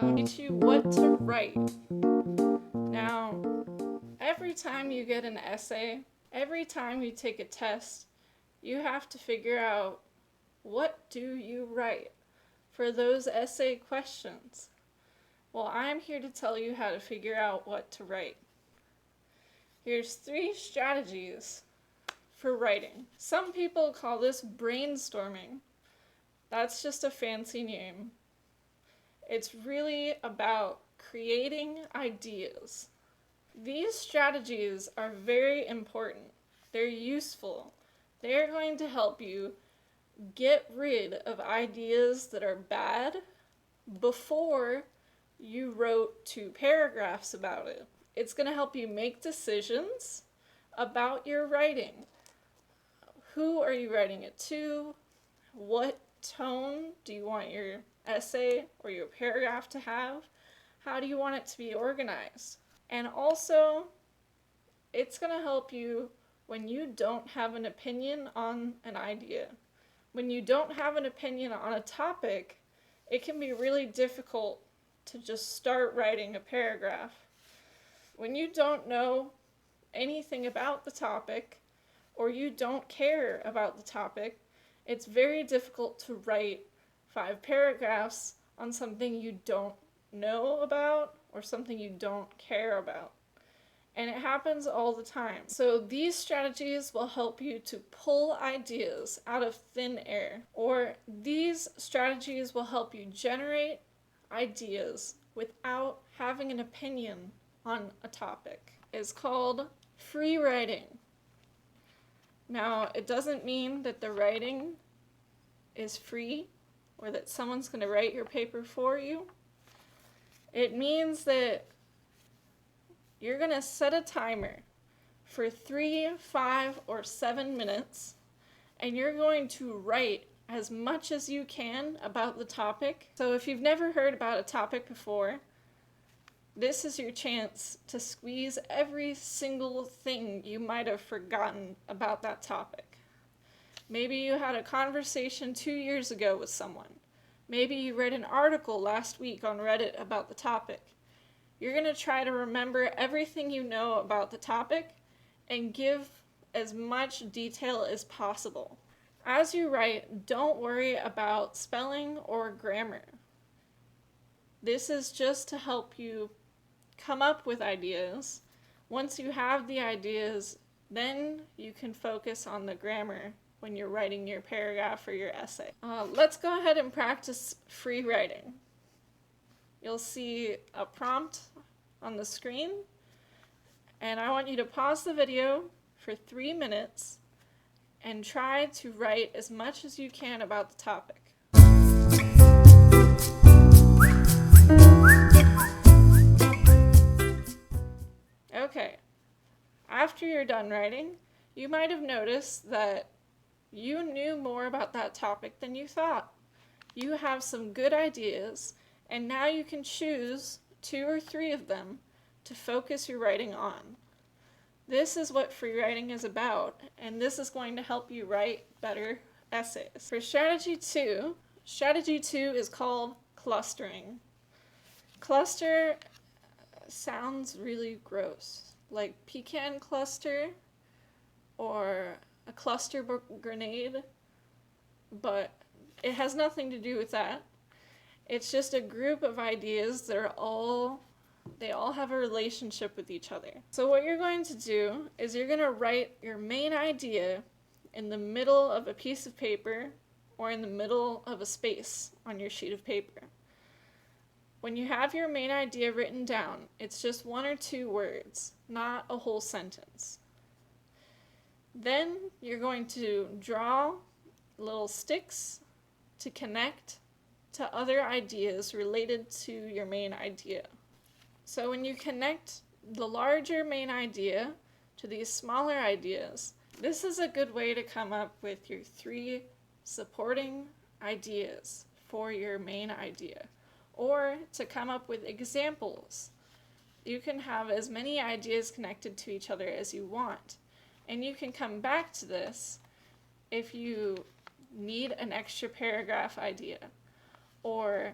teach you what to write. Now, every time you get an essay, every time you take a test, you have to figure out, what do you write for those essay questions? Well, I'm here to tell you how to figure out what to write. Here's 3 strategies for writing. Some people call this brainstorming. That's just a fancy name. It's really about creating ideas. These strategies are very important. They're useful. They're going to help you get rid of ideas that are bad before you wrote 2 paragraphs about it. It's going to help you make decisions about your writing. Who are you writing it to? What tone do you want your essay or your paragraph to have? How do you want it to be organized? And also, it's going to help you when you don't have an opinion on an idea. When you don't have an opinion on a topic, it can be really difficult to just start writing a paragraph. When you don't know anything about the topic, or you don't care about the topic, it's very difficult to write 5 paragraphs on something you don't know about or something you don't care about. And it happens all the time. So these strategies will help you to pull ideas out of thin air, or these strategies will help you generate ideas without having an opinion on a topic. It's called free writing. Now, it doesn't mean that the writing is free or that someone's going to write your paper for you. It means that you're going to set a timer for 3, 5, or 7 minutes, and you're going to write as much as you can about the topic. So if you've never heard about a topic before, this is your chance to squeeze every single thing you might have forgotten about that topic. Maybe you had a conversation 2 years ago with someone. Maybe you read an article last week on Reddit about the topic. You're going to try to remember everything you know about the topic and give as much detail as possible. As you write, don't worry about spelling or grammar. This is just to help you come up with ideas. Once you have the ideas, then you can focus on the grammar when you're writing your paragraph or your essay. Let's go ahead and practice free writing. You'll see a prompt on the screen, and I want you to pause the video for 3 minutes and try to write as much as you can about the topic. Okay, after you're done writing, you might have noticed that you knew more about that topic than you thought. You have some good ideas, and now you can choose 2 or 3 of them to focus your writing on. This is what free writing is about, and this is going to help you write better essays. For strategy 2 is called clustering. Cluster sounds really gross, like pecan cluster or a cluster grenade, but it has nothing to do with that. It's just a group of ideas that they all have a relationship with each other. So what you're going to do is you're going to write your main idea in the middle of a piece of paper or in the middle of a space on your sheet of paper. When you have your main idea written down, it's just 1 or 2 words, not a whole sentence. Then you're going to draw little sticks to connect to other ideas related to your main idea. So when you connect the larger main idea to these smaller ideas, this is a good way to come up with your 3 supporting ideas for your main idea, or to come up with examples. You can have as many ideas connected to each other as you want, and you can come back to this if you need an extra paragraph idea, or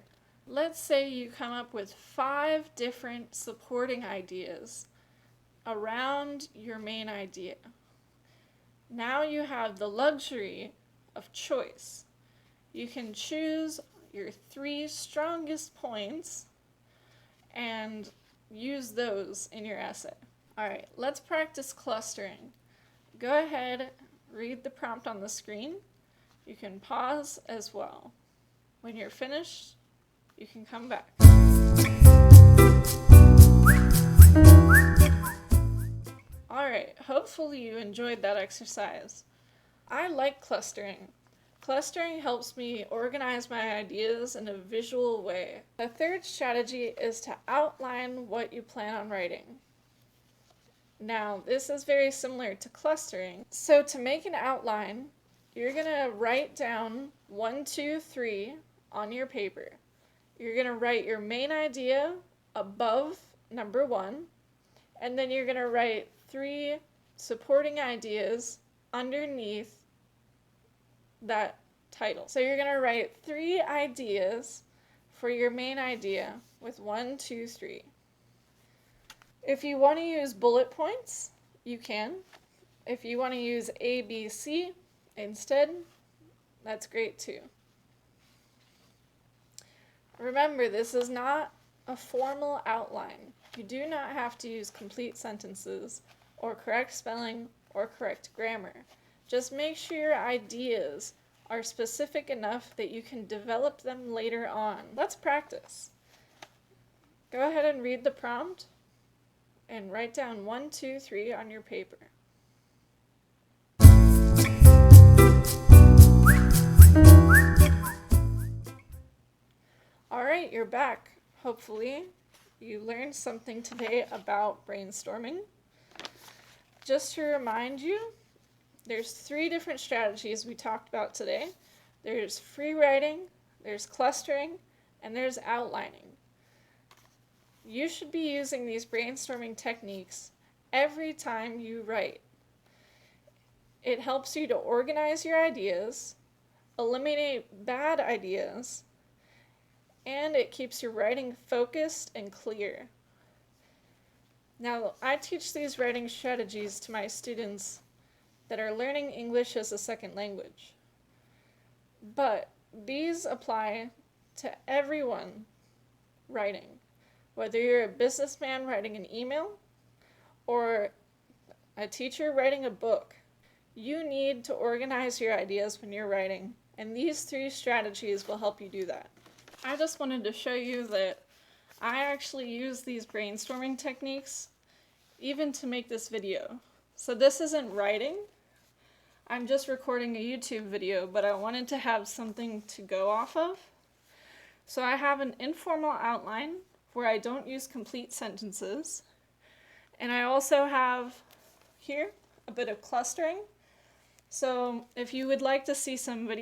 let's say you come up with 5 different supporting ideas around your main idea. Now you have the luxury of choice. You can choose your 3 strongest points and use those in your essay. Alright, let's practice clustering. Go ahead, read the prompt on the screen. You can pause as well. When you're finished, you can come back. Alright, hopefully you enjoyed that exercise. I like clustering. Clustering helps me organize my ideas in a visual way. The third strategy is to outline what you plan on writing. Now, this is very similar to clustering. So to make an outline, you're going to write down 1, 2, 3 on your paper. You're going to write your main idea above number 1, and then you're going to write 3 supporting ideas underneath that title. So you're going to write 3 ideas for your main idea with 1, 2, 3. If you want to use bullet points, you can. If you want to use A, B, C instead, that's great too. Remember, this is not a formal outline. You do not have to use complete sentences or correct spelling or correct grammar. Just make sure your ideas are specific enough that you can develop them later on. Let's practice. Go ahead and read the prompt and write down 1, 2, 3 on your paper. Alright, you're back. Hopefully you learned something today about brainstorming. Just to remind you, there's 3 different strategies we talked about today. There's free writing, there's clustering, and there's outlining. You should be using these brainstorming techniques every time you write. It helps you to organize your ideas, eliminate bad ideas, and it keeps your writing focused and clear. Now, I teach these writing strategies to my students that are learning English as a second language. But these apply to everyone writing. Whether you're a businessman writing an email or a teacher writing a book, you need to organize your ideas when you're writing, and these 3 strategies will help you do that. I just wanted to show you that I actually use these brainstorming techniques even to make this video. So this isn't writing, I'm just recording a YouTube video, but I wanted to have something to go off of. So I have an informal outline where I don't use complete sentences. And I also have here a bit of clustering. So if you would like to see some more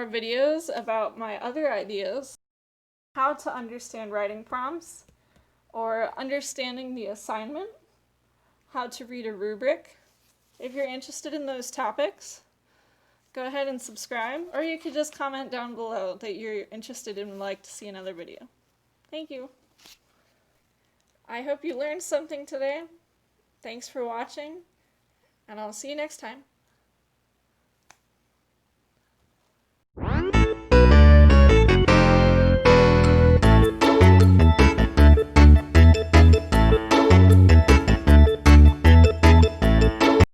videos about my other ideas, how to understand writing prompts, or understanding the assignment, how to read a rubric. If you're interested in those topics, go ahead and subscribe, or you could just comment down below that you're interested and would like to see another video. Thank you. I hope you learned something today. Thanks for watching, and I'll see you next time.